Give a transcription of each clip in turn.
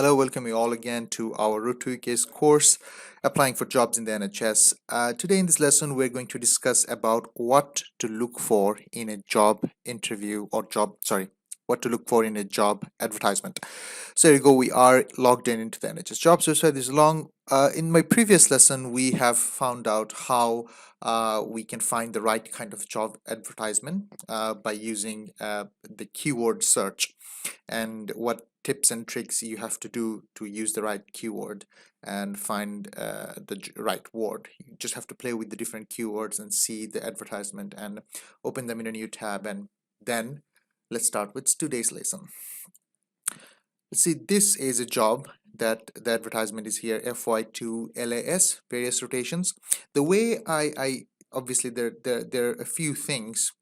Hello, welcome you all again to our RoadToUK course, Applying for Jobs in the NHS. Today in this lesson, we're going to discuss about what to look for in a job interview or what to look for in a job advertisement. So there you go, we are logged into the NHS Jobs website. This long. In my previous lesson, we have found out how we can find the right kind of job advertisement by using the keyword search, and what tips and tricks you have to do to use the right keyword and find the right word. You just have to play with the different keywords and see the advertisement and open them in a new tab. And then let's start with today's lesson. Let's see, this is a job that the advertisement is here, FY2 LAS, various rotations. The way I obviously there are a few things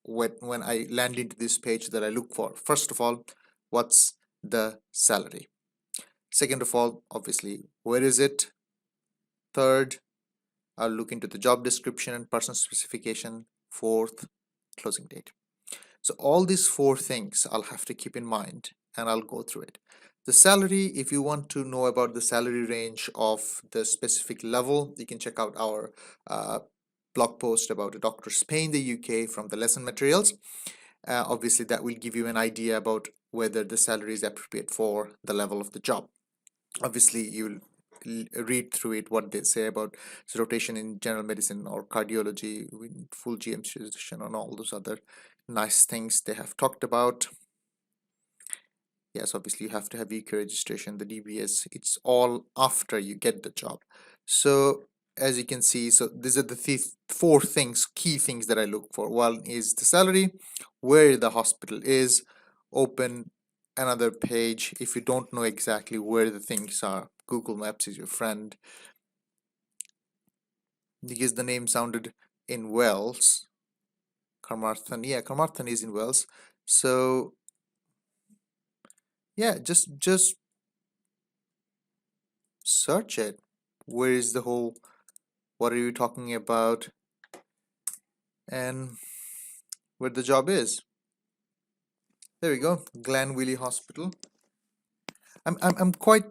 when I land into this page that I look for. First of all, what's the salary? Second of all, obviously, where is it? Third, I'll look into the job description and person specification. Fourth, closing date. So all these four things I'll have to keep in mind, and I'll go through it. The salary, if you want to know about the salary range of the specific level, you can check out our blog post about a doctor's pay in the UK from the lesson materials. Obviously, that will give you an idea about whether the salary is appropriate for the level of the job. Obviously, you'll read through it what they say about rotation in general medicine or cardiology, full GMC registration, and all those other nice things they have talked about. Yes, obviously you have to have UK registration, the DBS. It's all after you get the job. So as you can see, so these are the four key things that I look for. One is the salary, where the hospital is, open another page. If you don't know exactly where the things are, Google Maps is your friend. Because the name sounded in Wales, Carmarthen. Yeah, Carmarthen is in Wales. So yeah, just search it. Where is the whole, what are you talking about, and where the job is. There we go, Glenwilly Hospital. I'm quite,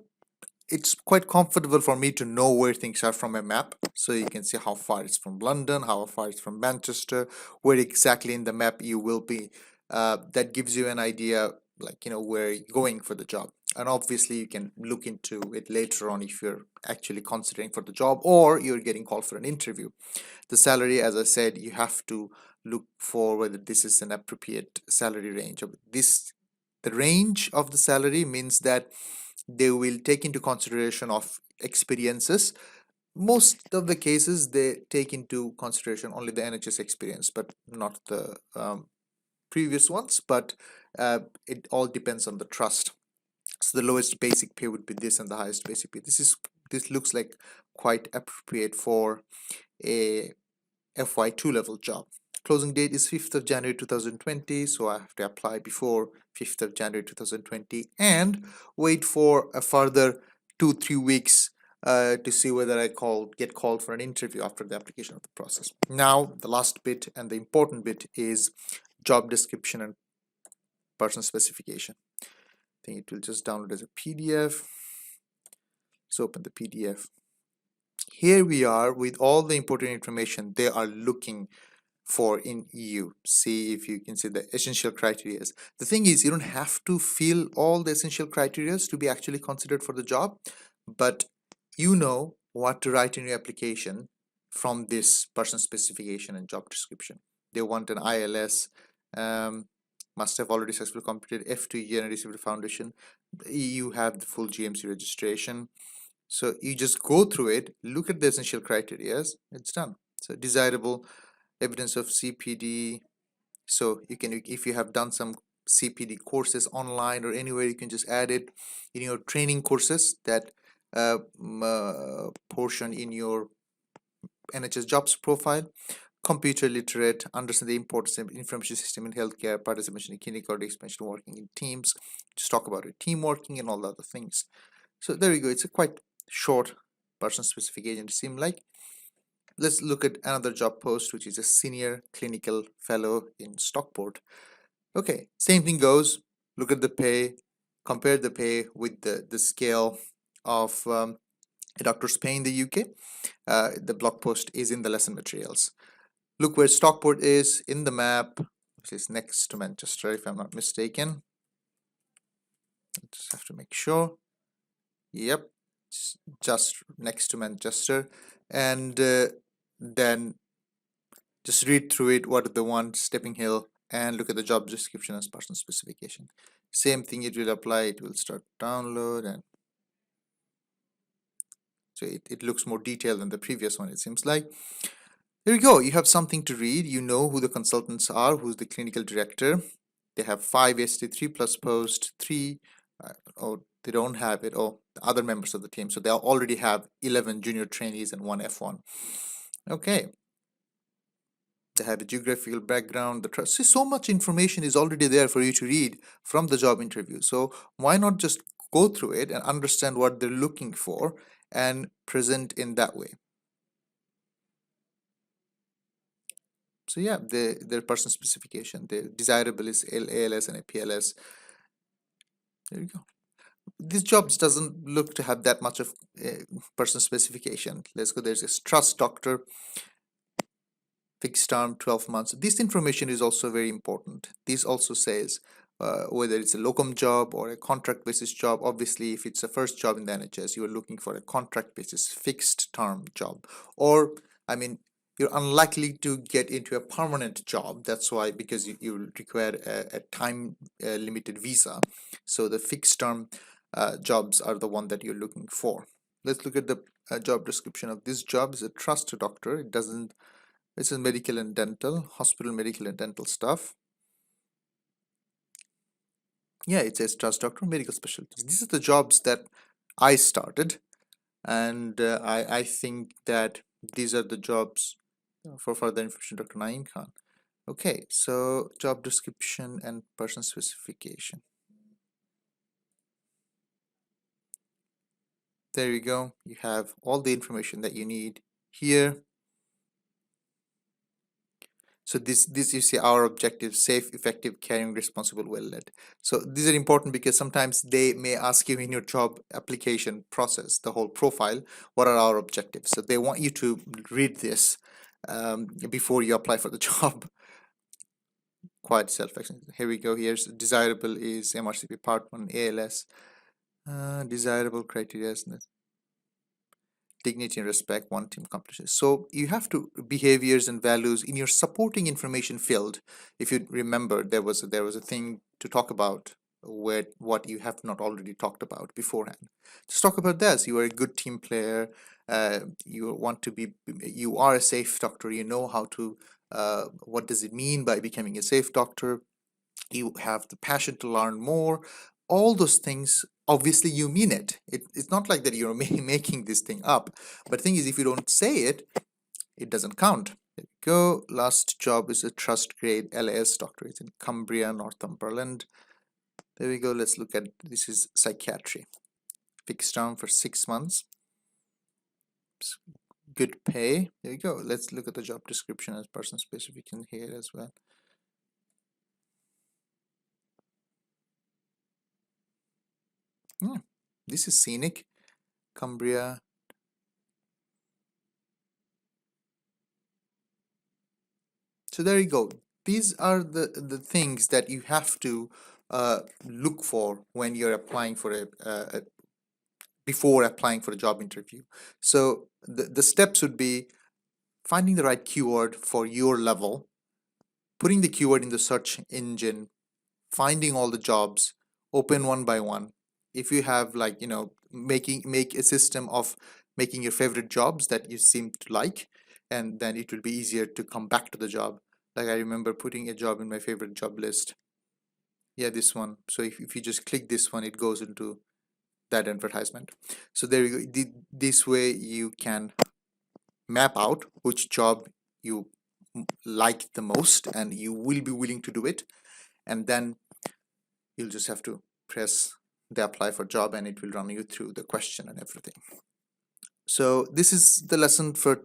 it's quite comfortable for me to know where things are from a map, so you can see how far it's from London, how far it's from Manchester, where exactly in the map you will be. That gives you an idea, like, you know, where you're going for the job. And obviously you can look into it later on if you're actually considering for the job or you're getting called for an interview. The salary, as I said, you have to look for whether this is an appropriate salary range. The range of the salary means that they will take into consideration of experiences. Most of the cases they take into consideration only the NHS experience, but not the previous ones. But it all depends on the trust. So the lowest basic pay would be this, and the highest basic pay. This looks like quite appropriate for a FY2 level job. Closing date is 5th of January 2020, so I have to apply before 5th of January 2020 and wait for a further 2-3 weeks to see whether I get called for an interview after the application of the process. Now, the last bit and the important bit is job description and person specification. I think it will just download as a PDF. Let's open the PDF. Here we are with all the important information they are looking for in EU. See if you can see the essential criteria. The thing is, you don't have to fill all the essential criteria to be actually considered for the job, but you know what to write in your application from this person specification and job description. They want an ILS, must have already successfully completed F2 year and received a foundation. You have the full GMC registration. So you just go through it, look at the essential criteria, it's done. So desirable evidence of CPD. So you can, if you have done some CPD courses online or anywhere, you can just add it in your training courses, that portion in your NHS jobs profile. Computer literate, understand the importance of information system in healthcare, participation in clinical expansion, working in teams. Just talk about it, team working and all the other things. So there you go. It's a quite short person specification to seem like. Let's look at another job post, which is a senior clinical fellow in Stockport. Okay, same thing goes. Look at the pay, compare the pay with the scale of a doctor's pay in the UK. The blog post is in the lesson materials. Look where Stockport is in the map, which is next to Manchester, if I'm not mistaken. Just have to make sure. Yep, just next to Manchester. And then just read through it. What are the ones? Stepping Hill, and look at the job description as person specification. Same thing, it will apply. It will start download, and so it looks more detailed than the previous one, it seems like. There you go. You have something to read. You know who the consultants are, who's the clinical director. They have 5 ST, 3 plus post, 3, oh, they don't have it, oh, the other members of the team. So they already have 11 junior trainees and 1 F1. Okay. They have a geographical background, the trust. So much information is already there for you to read from the job interview. So why not just go through it and understand what they're looking for and present in that way? So yeah, their person specification, the desirable is ALS and a PLS. There you go. These jobs doesn't look to have that much of person specification. Let's go. There's this trust doctor, fixed term, 12 months. This information is also very important. This also says whether it's a locum job or a contract basis job. Obviously, if it's a first job in the NHS, you are looking for a contract basis fixed term job. Or, I mean, you're unlikely to get into a permanent job. That's why, because you require a time limited visa. So the fixed term jobs are the one that you're looking for. Let's look at the job description of this job. Is a trust doctor. It doesn't, this is medical and dental, hospital medical and dental stuff. Yeah, it says trust doctor, medical specialties. These are the jobs that I started, and I think that these are the jobs for further information, Dr. Naeem Khan. Okay, so job description and person specification. There you go. You have all the information that you need here. So this you see our objective: safe, effective, caring, responsible, well led. So these are important because sometimes they may ask you in your job application process, the whole profile, what are our objectives? So they want you to read this before you apply for the job. Quite self-explanatory. Here we go. Here's desirable is MRCP part 1, ALS. Desirable criteria is dignity and respect, one team accomplishes. So you have to behaviors and values in your supporting information field. If you remember, there was a thing to talk about where what you have not already talked about beforehand. Just talk about this. You are a good team player. You want to be. You are a safe doctor. You know how to. What does it mean by becoming a safe doctor? You have the passion to learn more. All those things, obviously you mean it's not like that you're making this thing up, but the thing is, if you don't say it, it doesn't count. There we go. Last job is a trust grade LAS doctor. It's in Cumbria, Northumberland. There we go. Let's look at, this is psychiatry, fixed term for 6 months, good pay. There you go. Let's look at the job description as person specific in here as well. This is scenic, Cumbria. So there you go. These are the things that you have to look for when you're applying for before applying for a job interview. So the steps would be finding the right keyword for your level, putting the keyword in the search engine, finding all the jobs, open one by one. If you have, like, make a system of making your favorite jobs that you seem to like, and then it will be easier to come back to the job. Like, I remember putting a job in my favorite job list. Yeah, this one. So if you just click this one, it goes into that advertisement. So there you go. This way you can map out which job you like the most and you will be willing to do it, and then you'll just have to press the apply for job and it will run you through the question and everything. So this is the lesson for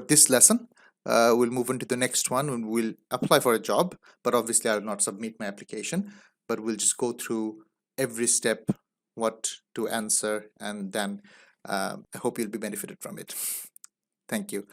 this lesson. We'll move on to the next one when we'll apply for a job, but obviously I will not submit my application, but we'll just go through every step what to answer, and then I hope you'll be benefited from it. Thank you.